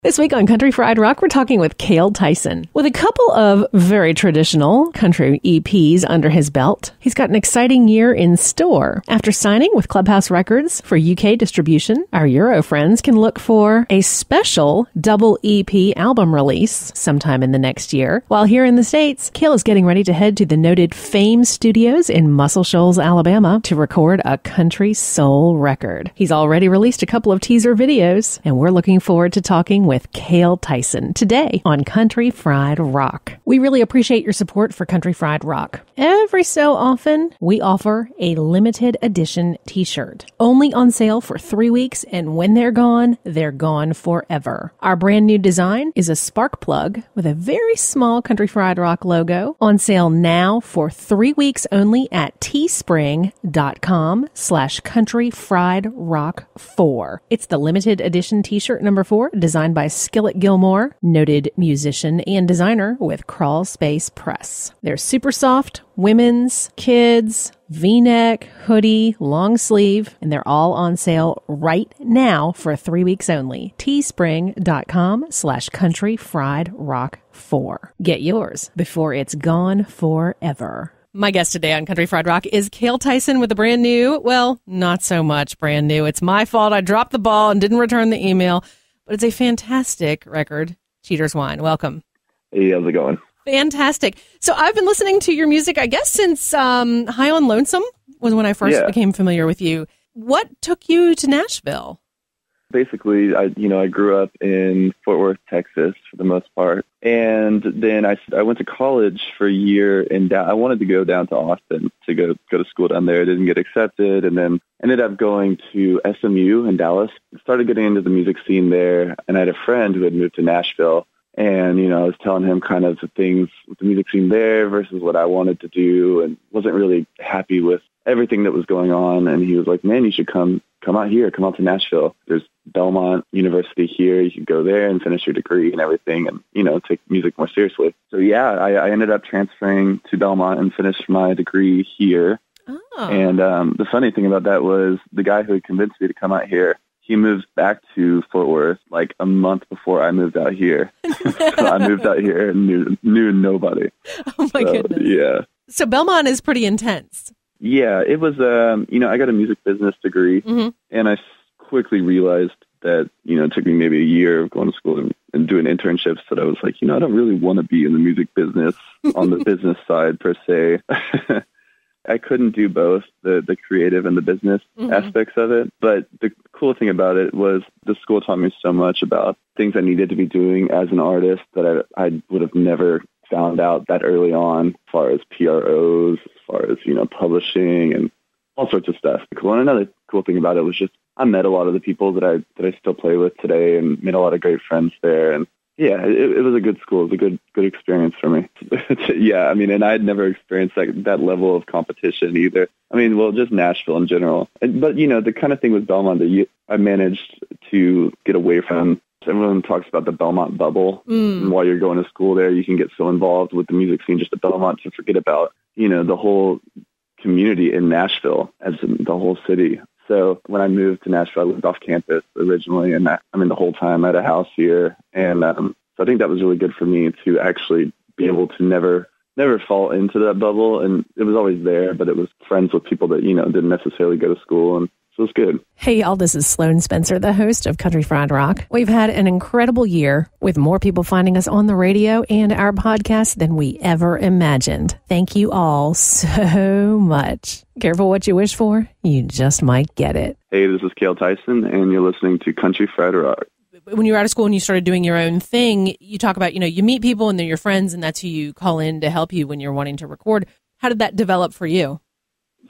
This week on Country Fried Rock, we're talking with Cale Tyson. With a couple of very traditional country EPs under his belt, he's got an exciting year in store. After signing with Clubhouse Records for UK distribution, our Euro friends can look for a special double EP album release sometime in the next year. While here in the States, Cale is getting ready to head to the noted Fame Studios in Muscle Shoals, Alabama, to record a country soul record. He's already released a couple of teaser videos, and we're looking forward to talking with Cale Tyson today on Country Fried Rock. We really appreciate your support for Country Fried Rock. Every so often, we offer a limited edition t-shirt, only on sale for 3 weeks, and when they're gone forever. Our brand new design is a spark plug with a very small Country Fried Rock logo, on sale now for 3 weeks only at teespring.com/countryfriedrock4. It's the limited edition t-shirt number 4, designed by Skillet Gilmore, noted musician and designer with Crawl Space Press. They're super soft, women's, kids, V-neck, hoodie, long sleeve, and they're all on sale right now for 3 weeks only. teespring.com/countryfriedrock4. Get yours before it's gone forever. My guest today on Country Fried Rock is Cale Tyson with a brand new, well, not so much brand new. It's my fault. I dropped the ball and didn't return the email. But it's a fantastic record, Cheater's Wine. Welcome. Hey, how's it going? Fantastic. So I've been listening to your music, I guess, since High on Lonesome was when I first became familiar with you. What took you to Nashville? Basically, I grew up in Fort Worth, Texas, for the most part. And then I went to college for a year, and I wanted to go down to Austin to go to school down there. I didn't get accepted, and then ended up going to SMU in Dallas. Started getting into the music scene there, and I had a friend who had moved to Nashville. And, I was telling him kind of the things with the music scene there versus what I wanted to do, and wasn't really happy with everything that was going on. And he was like, man, you should come out here, come out to Nashville. There's Belmont University here. You should go there and finish your degree and everything and, take music more seriously. So, I ended up transferring to Belmont and finished my degree here. Oh. And the funny thing about that was the guy who had convinced me to come out here, he moved back to Fort Worth like a month before I moved out here. So I moved out here and knew nobody. Oh, my goodness. Yeah. So Belmont is pretty intense. Yeah, it was, I got a music business degree, and I quickly realized that, it took me maybe a year of going to school and doing internships that I was like, I don't really want to be in the music business on the business side per se. I couldn't do both, the creative and the business aspects of it. But the cool thing about it was the school taught me so much about things I needed to be doing as an artist that I would have never found out that early on, as far as PROs, as far as, publishing and all sorts of stuff. And another cool thing about it was just I met a lot of the people that I still play with today and made a lot of great friends there. And yeah, it was a good school. It was a good experience for me. Yeah, and I had never experienced that level of competition either. Just Nashville in general. But, the kind of thing with Belmont that I managed to get away from. Everyone talks about the Belmont bubble. And while you're going to school there, you can get so involved with the music scene just at Belmont to forget about, the whole community in Nashville as in the whole city. So when I moved to Nashville, I lived off campus originally, and the whole time I had a house here. And so I think that was really good for me to actually be able to never fall into that bubble. And it was always there, but it was friends with people that, didn't necessarily go to school. And so it's good. Hey, y'all, this is Sloan Spencer, the host of Country Fried Rock. We've had an incredible year with more people finding us on the radio and our podcast than we ever imagined. Thank you all so much. Careful what you wish for. You just might get it. Hey, this is Cale Tyson, and you're listening to Country Fried Rock. When you were out of school and you started doing your own thing, you talk about, you meet people and they're your friends, and that's who you call in to help you when you're wanting to record. How did that develop for you?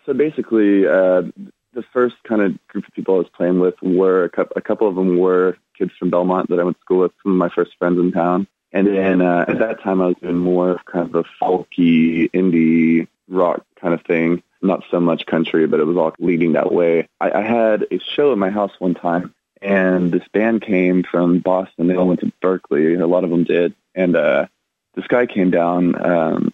So basically, the first kind of group of people I was playing with were a couple of them were kids from Belmont that I went to school with, some of my first friends in town. And then at that time, I was doing more of kind of a folky, indie rock kind of thing. Not so much country, but it was all leading that way. I had a show at my house one time, and this band came from Boston. They all went to Berkeley. A lot of them did. And this guy came down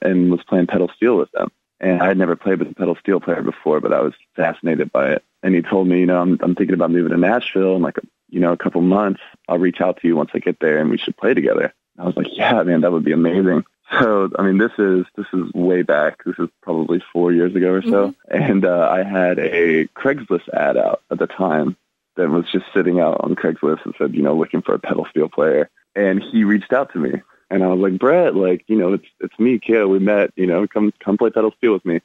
and was playing pedal steel with them. And I had never played with a pedal steel player before, but I was fascinated by it. And he told me, I'm thinking about moving to Nashville. I'm like, a couple months, I'll reach out to you once I get there and we should play together. I was like, yeah, man, that would be amazing. So, I mean, this is way back. This is probably 4 years ago or so. And I had a Craigslist ad out at the time that was just sitting out on Craigslist and said, looking for a pedal steel player. And he reached out to me. And I was like, Brett, like, it's me, Cale. We met, come play pedal steel with me.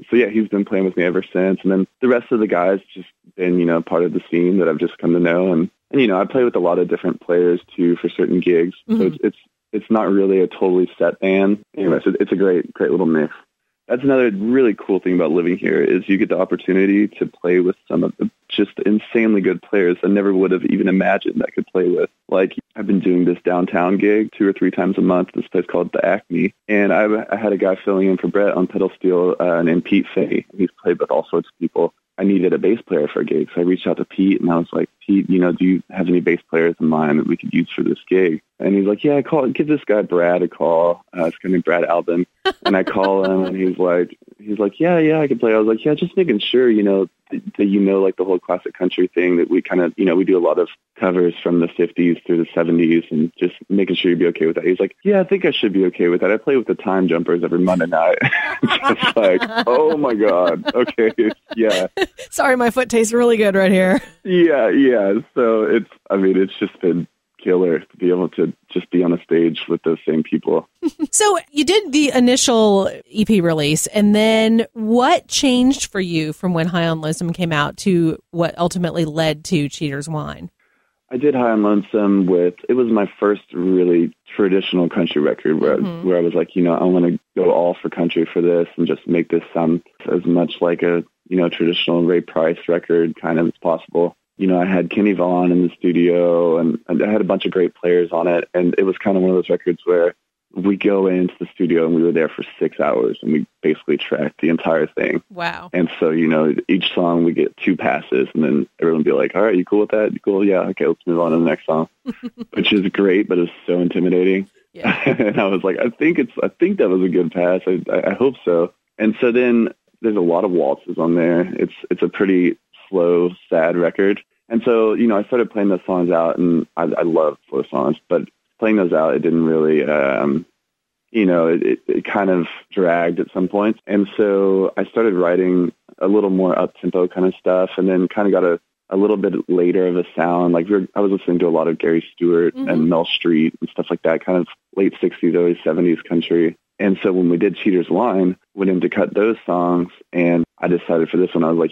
So, yeah, he's been playing with me ever since. And then the rest of the guys just been, part of the scene that I've just come to know. And I play with a lot of different players, too, for certain gigs. So it's not really a totally set band. Anyways, it's a great little mix. That's another really cool thing about living here is you get the opportunity to play with some of the just insanely good players I never would have even imagined I could play with. Like, I've been doing this downtown gig 2 or 3 times a month, this place called The Acme. And I had a guy filling in for Brett on pedal steel named Pete Finney. He's played with all sorts of people. I needed a bass player for a gig, so I reached out to Pete, and I was like, Pete, do you have any bass players in mind that we could use for this gig? And he's like, yeah, give this guy Brad a call. It's going to be Brad Albin. And I call him, and he's like, yeah, I can play. I was like, yeah, just making sure, that like the whole classic country thing that we kind of, we do a lot of covers from the 50s through the 70s, and just making sure you'd be okay with that. He's like, yeah, I think I should be okay with that. I play with the Time Jumpers every Monday night. Just like, oh my God. Okay. Yeah. Sorry, my foot tastes really good right here. Yeah. So it's just been killer to be able to just be on a stage with those same people. So you did the initial EP release, and then what changed for you from when High on Lonesome came out to what ultimately led to Cheater's Wine? I did High on Lonesome it was my first really traditional country record where I was like, I want to go all for country for this and just make this sound as much like a, traditional Ray Price record kind of as possible. I had Kenny Vaughn in the studio, and I had a bunch of great players on it. And it was kind of one of those records where we go into the studio and we were there for 6 hours and we basically tracked the entire thing. Wow. And so, each song we get 2 passes, and then everyone would be like, all right, you cool with that? You cool? Yeah. Okay, let's move on to the next song, which is great, but it's so intimidating. Yeah. And I was like, I think that was a good pass. I hope so. And so then there's a lot of waltzes on there. It's a pretty slow, sad record. And so, I started playing those songs out, and I love slow songs, but playing those out, it didn't really, it kind of dragged at some points. And so I started writing a little more up-tempo kind of stuff, and then kind of got a little bit later of a sound. Like I was listening to a lot of Gary Stewart and Mel Street and stuff like that, kind of late 60s, early 70s country. And so when we did Cheater's Wine, went in to cut those songs, and I decided for this one, I was like,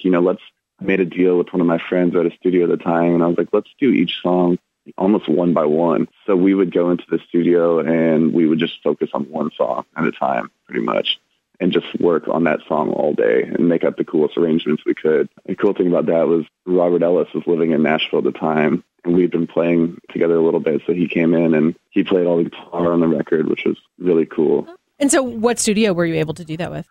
I made a deal with one of my friends at a studio at the time, and I was like, let's do each song almost one by one. So we would go into the studio and we would just focus on one song at a time, pretty much, and just work on that song all day and make up the coolest arrangements we could. The cool thing about that was Robert Ellis was living in Nashville at the time, and we'd been playing together a little bit. So he came in and he played all the guitar on the record, which was really cool. And so what studio were you able to do that with?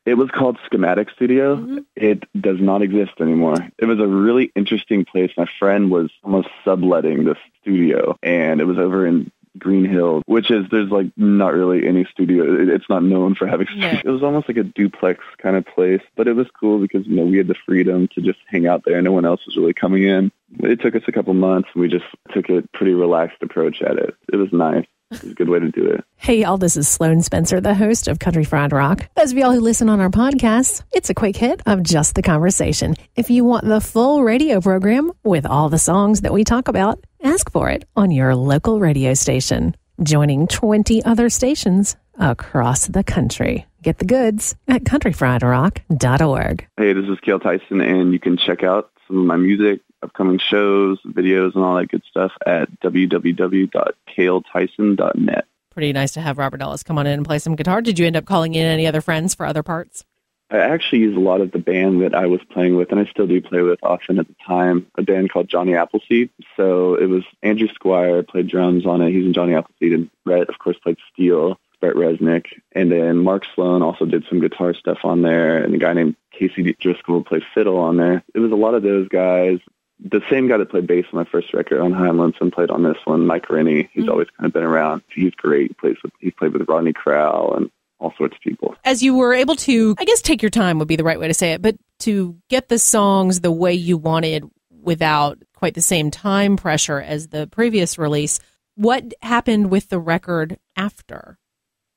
It was called Schematic Studio. It does not exist anymore. It was a really interesting place. My friend was almost subletting the studio, and it was over in Green Hill, there's like not really any studio. It's not known for having studios. It was almost like a duplex kind of place, but it was cool because, we had the freedom to just hang out there. No one else was really coming in. It took us a couple months, and we just took a pretty relaxed approach at it. It was nice. It's a good way to do it. Hey, y'all, this is Sloan Spencer, the host of Country Fried Rock. Those of y'all who listen on our podcasts, it's a quick hit of just the conversation. If you want the full radio program with all the songs that we talk about, ask for it on your local radio station, joining 20 other stations across the country. Get the goods at countryfriedrock.org. Hey, this is Cale Tyson, and you can check out some of my music, upcoming shows, videos, and all that good stuff at www.caletyson.net. Pretty nice to have Robert Ellis come on in and play some guitar. Did you end up calling in any other friends for other parts? I actually used a lot of the band that I was playing with, and I still do play with often at the time, a band called Johnny Appleseed. So it was Andrew Squire played drums on it. He's in Johnny Appleseed, and Brett, of course, played steel, Brett Resnick. And then Mark Sloan also did some guitar stuff on there, and a guy named Casey Driscoll played fiddle on there. It was a lot of those guys. The same guy that played bass on my first record on High on Lonesome played on this one, Mike Rennie. He's always kind of been around. He's great. He's played with Rodney Crowell and all sorts of people. As you were able to, I guess take your time would be the right way to say it, but to get the songs the way you wanted without quite the same time pressure as the previous release. What happened with the record after?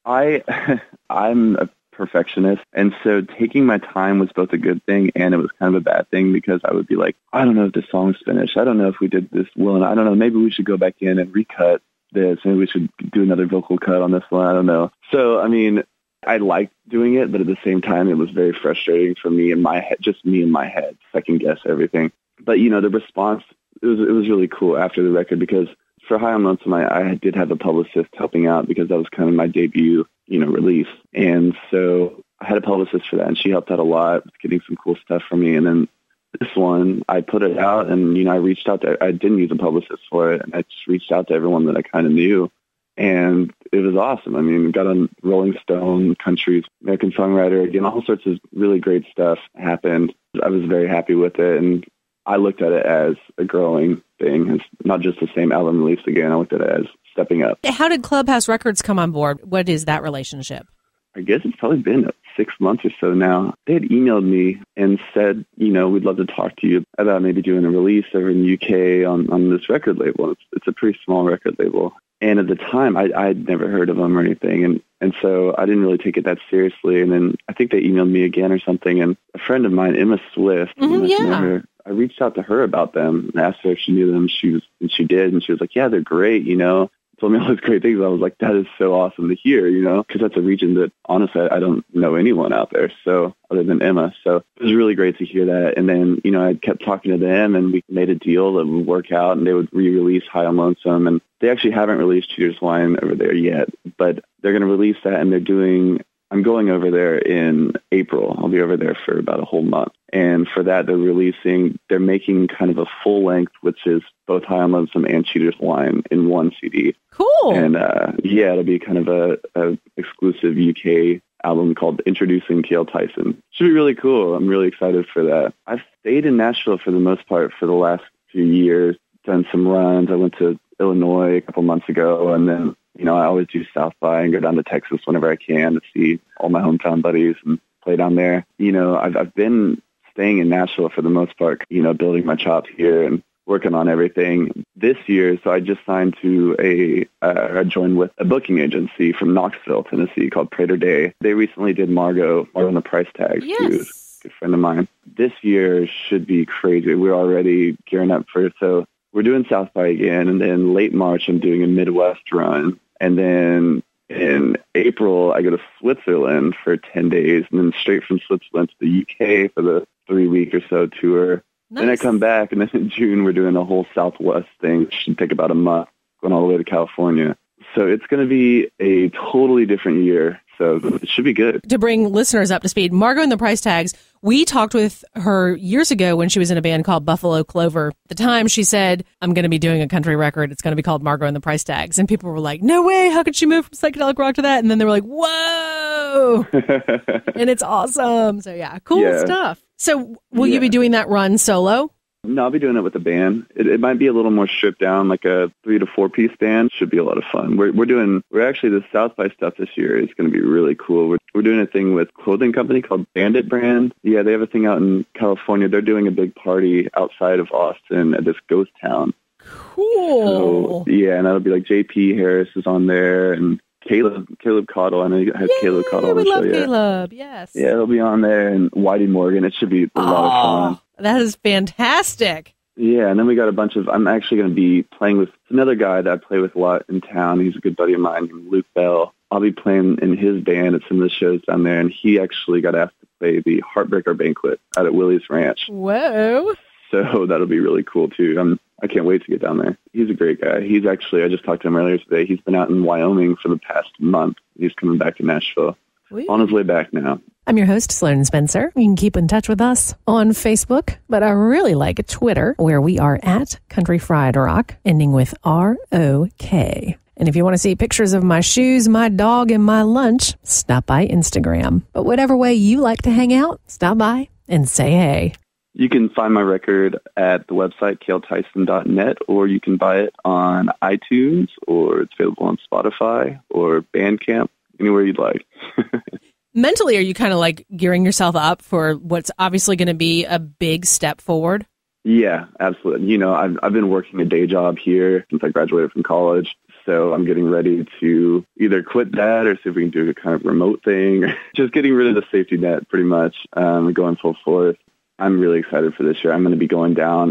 I'm a perfectionist, and so taking my time was both a good thing and it was kind of a bad thing, because I would be like, I don't know if the song's finished. I don't know if we did this well, and I don't know, maybe we should go back in and recut this. Maybe we should do another vocal cut on this one. I don't know. So, I mean, I liked doing it, but at the same time, it was very frustrating for me in my head, just me in my head, second guess everything. But, the response, it was really cool after the record, because for High on Lonesome, I did have a publicist helping out, because that was kind of my debut, release. And so I had a publicist for that, and she helped out a lot with getting some cool stuff for me. And then this one, I put it out, and, I reached out I didn't use a publicist for it, and I just reached out to everyone that I kind of knew. And it was awesome. I mean, got on Rolling Stone, Country's American Songwriter, again, all sorts of really great stuff happened. I was very happy with it, and I looked at it as a growing thing. It's not just the same album released again. I looked at it as stepping up. How did Clubhouse Records come on board? What is that relationship? I guess it's probably been 6 months or so now. They had emailed me and said, we'd love to talk to you about maybe doing a release over in the UK on this record label. It's a pretty small record label. And at the time, I'd never heard of them or anything. And so I didn't really take it that seriously. And then I think they emailed me again or something. And a friend of mine, Emma Swift, I reached out to her about them and asked her if she knew them. She did. And she was like, yeah, they're great, Told me all those great things. I was like, that is so awesome to hear, because that's a region that, honestly, I don't know anyone out there, so other than Emma. So it was really great to hear that. And then, I kept talking to them, and we made a deal that would work out, and they would re-release High on Lonesome. And they actually haven't released Cheater's Wine over there yet, but they're going to release that, and I'm going over there in April. I'll be over there for about a whole month. And for that, they're making kind of a full length, which is both High on Lonesome and Cheater's Wine in one CD. Cool. And it'll be kind of a exclusive UK album called Introducing Cale Tyson. Should be really cool. I'm really excited for that. I've stayed in Nashville for the most part for the last few years, done some runs. I went to Illinois a couple months ago, and then I always do South by and go down to Texas whenever I can to see all my hometown buddies and play down there. I've been staying in Nashville for the most part, building my chops here and working on everything this year. So I just signed to I joined with a booking agency from Knoxville, Tennessee called Prater Day. They recently did Margo The Price Tag. Yes. A good friend of mine. This year should be crazy. We're already gearing up for it. So we're doing South by again, and then late March, I'm doing a Midwest run. And then in April, I go to Switzerland for 10 days, and then straight from Switzerland to the UK for the 3-week or so tour. Nice. Then I come back, and then in June, we're doing a whole Southwest thing, which should take about a month, going all the way to California. So it's going to be a totally different year. So it should be good. To bring listeners up to speed, Margo and the Price Tags, we talked with her years ago when she was in a band called Buffalo Clover. At the time, she said, I'm going to be doing a country record. It's going to be called Margo and the Price Tags. And people were like, no way. How could she move from psychedelic rock to that? And then they were like, whoa. And it's awesome. So yeah, cool stuff. So will you be doing that run solo? No, I'll be doing it with a band. It might be a little more stripped down, like a 3 to 4 piece band. Should be a lot of fun. We're actually, the South by stuff this year is going to be really cool. We're doing a thing with a clothing company called Bandit Brand. Yeah, they have a thing out in California. They're doing a big party outside of Austin at this ghost town. Cool. So, yeah, and that'll be like J.P. Harris is on there, and Caleb Cottle. I know you have Caleb Cottle on the show. We love Caleb, yes. Yeah, he'll be on there, and Whitey Morgan. It should be a lot of fun. That is fantastic. Yeah, and then we got a bunch of, I'm actually going to be playing with another guy that I play with a lot in town. He's a good buddy of mine named Luke Bell. I'll be playing in his band at some of the shows down there, and he actually got asked to play the Heartbreaker Banquet out at Willie's Ranch. Whoa. So that'll be really cool, too. I can't wait to get down there. He's a great guy. He's actually, I just talked to him earlier today. He's been out in Wyoming for the past month. He's coming back to Nashville. On his way back now. I'm your host, Sloan Spencer. You can keep in touch with us on Facebook, but I really like Twitter, where we are at Country Fried Rock, ending with R-O-K. And if you want to see pictures of my shoes, my dog, and my lunch, stop by Instagram. But whatever way you like to hang out, stop by and say hey. You can find my record at the website, caletyson.net, or you can buy it on iTunes, or it's available on Spotify or Bandcamp. Anywhere you'd like. Mentally, are you kind of like gearing yourself up for what's obviously going to be a big step forward? Yeah, absolutely. You know, I've been working a day job here since I graduated from college. So I'm getting ready to either quit that or see if we can do a kind of remote thing. Just getting rid of the safety net pretty much, going full force. I'm really excited for this year. I'm going to be going down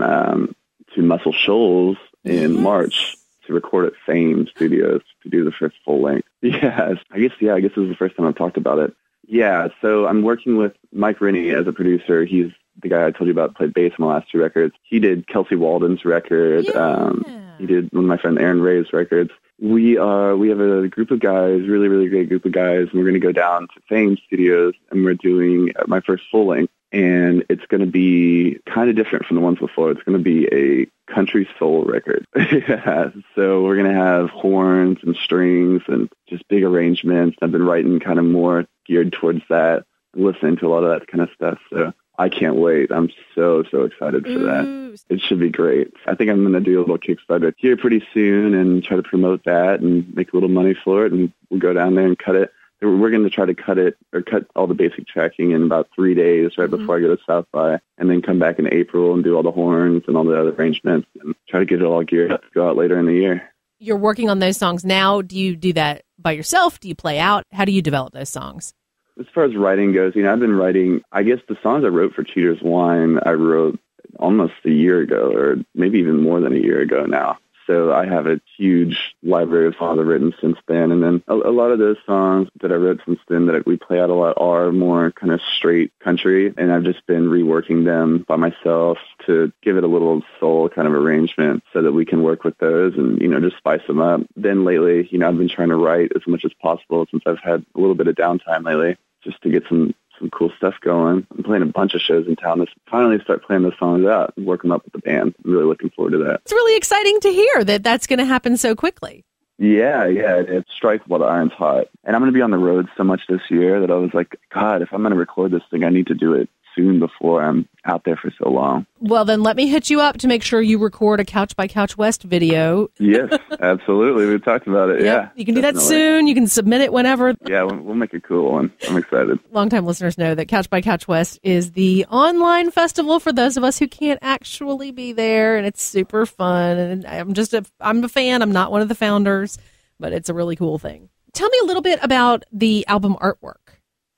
to Muscle Shoals in March to record at Fame Studios to do the first full length. Yes. I guess this is the first time I've talked about it. Yeah, so I'm working with Mike Rennie as a producer. He's the guy I told you about, played bass on my last 2 records. He did Kelsey Walden's record. Yeah. He did one of my friend Aaron Ray's records. We have a group of guys, really, really great group of guys, and we're going to go down to Fame Studios, and we're doing my first full length, and it's going to be kind of different from the ones before. It's going to be a country soul record. Yeah, so we're going to have horns and strings and just big arrangements. I've been writing kind of more geared towards that, listening to a lot of that kind of stuff, so I can't wait. I'm so excited for that. It should be great. I think I'm going to do a little Kickstarter here pretty soon and try to promote that and make a little money for it, and we'll go down there and cut it. We're going to try to cut all the basic tracking in about 3 days right before I go to South by, and then come back in April and do all the horns and all the other arrangements and try to get it all geared up to go out later in the year. You're working on those songs now. Do you do that by yourself? Do you play out? How do you develop those songs? As far as writing goes, you know, I've been writing, I guess the songs I wrote for Cheater's Wine, I wrote almost a year ago, or maybe even more than a year ago now. So I have a huge library of songs I've written since then. And then a lot of those songs that I wrote since then that we play out a lot are more kind of straight country. And I've just been reworking them by myself to give it a little soul kind of arrangement so that we can work with those and, you know, just spice them up. Then lately, you know, I've been trying to write as much as possible since I've had a little bit of downtime lately, just to get some cool stuff going. I'm playing a bunch of shows in town to finally start playing those songs out and work them up with the band. I'm really looking forward to that. It's really exciting to hear that that's going to happen so quickly. Yeah, it strikes while the iron's hot. And I'm going to be on the road so much this year that I was like, God, if I'm going to record this thing, I need to do it soon before I'm out there for so long. Well, then let me hit you up to make sure you record a Couch by Couch West video. Yes, absolutely. We've talked about it. Yep. Yeah. You can do that soon. You can submit it whenever. Yeah, we'll make a cool one. I'm excited. Longtime listeners know that Couch by Couch West is the online festival for those of us who can't actually be there, and it's super fun. And I'm a fan. I'm not one of the founders, but it's a really cool thing. Tell me a little bit about the album artwork.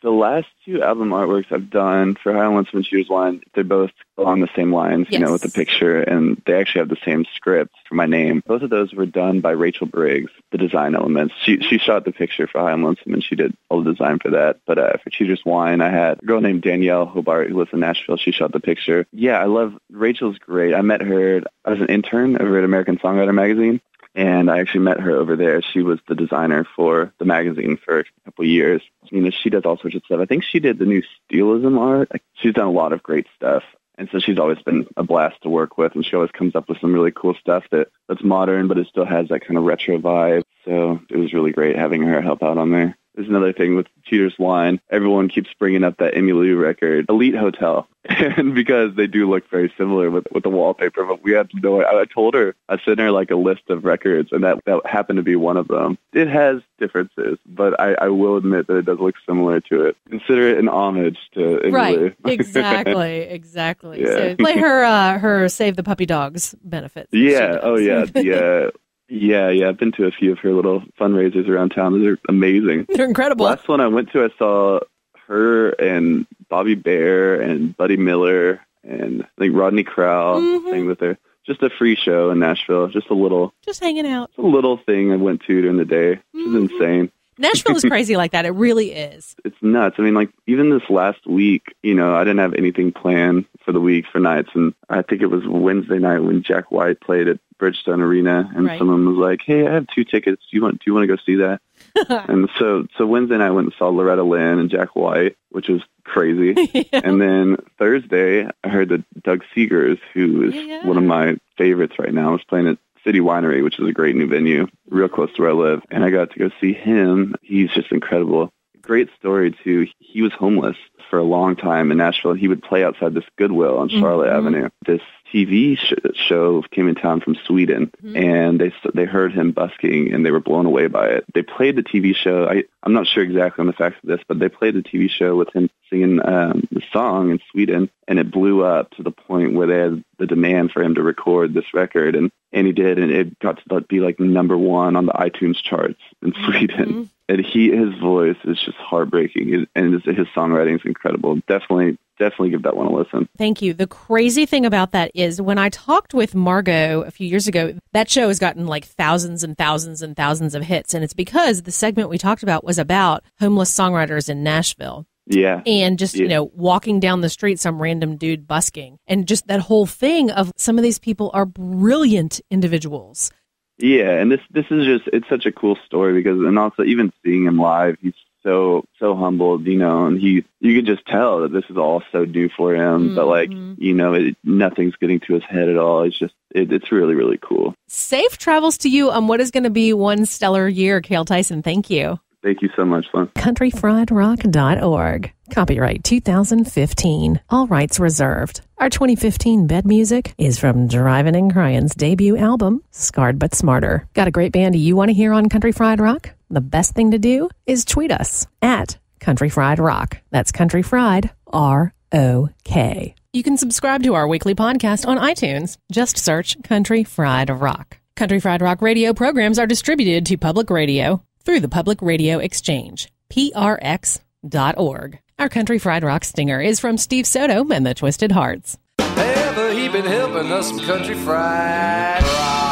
The last 2 album artworks I've done for High on Lonesome and Cheater's Wine, they're both along the same lines, yes, you know, with the picture, and they actually have the same script for my name. Both of those were done by Rachel Briggs, the design elements. She shot the picture for High on Lonesome, and she did all the design for that. But for Cheater's Wine, I had a girl named Danielle Hobart who lives in Nashville. She shot the picture. Yeah, Rachel's great. I met her, I was an intern over at American Songwriter magazine. And I actually met her over there. She was the designer for the magazine for a couple of years. You know, she does all sorts of stuff. I think she did the new Steelism art. She's done a lot of great stuff. And so she's always been a blast to work with. And she always comes up with some really cool stuff that's modern, but it still has that kind of retro vibe. So it was really great having her help out on there. There's another thing with Cheater's Wine. Everyone keeps bringing up that Emmylou record, Elite Hotel, and because they do look very similar with the wallpaper. But we had to know. I told her, I sent her like a list of records, and that happened to be one of them. It has differences, but I will admit that it does look similar to it. Consider it an homage to Emmylou. Right, exactly. Yeah. So play her Save the Puppy Dogs benefits. Yeah, oh yeah. Yeah. I've been to a few of her little fundraisers around town. Those are amazing. They're incredible. Last one I went to, I saw her and Bobby Bear and Buddy Miller and I think Rodney Crowell sang with her. Just a free show in Nashville. Just hanging out. A little thing I went to during the day. Which is insane. Nashville is crazy like that. It really is. It's nuts. I mean, like, even this last week, you know, I didn't have anything planned for the week for nights. And I think it was Wednesday night when Jack White played at Bridgestone Arena. And someone was like, hey, I have 2 tickets. Do you want to go see that? And so Wednesday night I went and saw Loretta Lynn and Jack White, which was crazy. Yeah. And then Thursday I heard that Doug Seegers, who is one of my favorites right now, was playing at City Winery, which is a great new venue, real close to where I live. And I got to go see him. He's just incredible. great story too. He was homeless for a long time in Nashville. He would play outside this Goodwill on Charlotte Avenue. This TV show came in town from Sweden, and they heard him busking, and they were blown away by it. They played the TV show. I'm not sure exactly on the facts of this, but they played the TV show with him singing the song in Sweden, and it blew up to the point where they had the demand for him to record this record, and he did, and it got to be like number one on the iTunes charts in Sweden. And his voice is just heartbreaking, and his songwriting is incredible. Definitely give that one a listen. Thank you. The crazy thing about that is when I talked with Margo a few years ago, that show has gotten like thousands and thousands and thousands of hits. And it's because the segment we talked about was about homeless songwriters in Nashville. Yeah. And just, walking down the street, some random dude busking. And just that whole thing of some of these people are brilliant individuals. Yeah, and this is just, it's such a cool story because, and also even seeing him live, he's so humbled, and you could just tell that this is all so new for him, but nothing's getting to his head at all. It's just, it's really, really cool. Safe travels to you on what is going to be one stellar year, Cale Tyson. Thank you. Thank you so much, Lon. CountryFriedRock.org. Copyright 2015. All rights reserved. Our 2015 bed music is from Drivin' and Cryin's debut album, Scarred But Smarter. Got a great band you want to hear on Country Fried Rock? The best thing to do is tweet us at Country Fried Rock. That's Country Fried, R-O-K. You can subscribe to our weekly podcast on iTunes. Just search Country Fried Rock. Country Fried Rock radio programs are distributed to public radio through the Public Radio Exchange, prx.org. Our Country Fried Rock stinger is from Steve Soto and the Twisted Hearts. Ever he been helping us some country fried rock.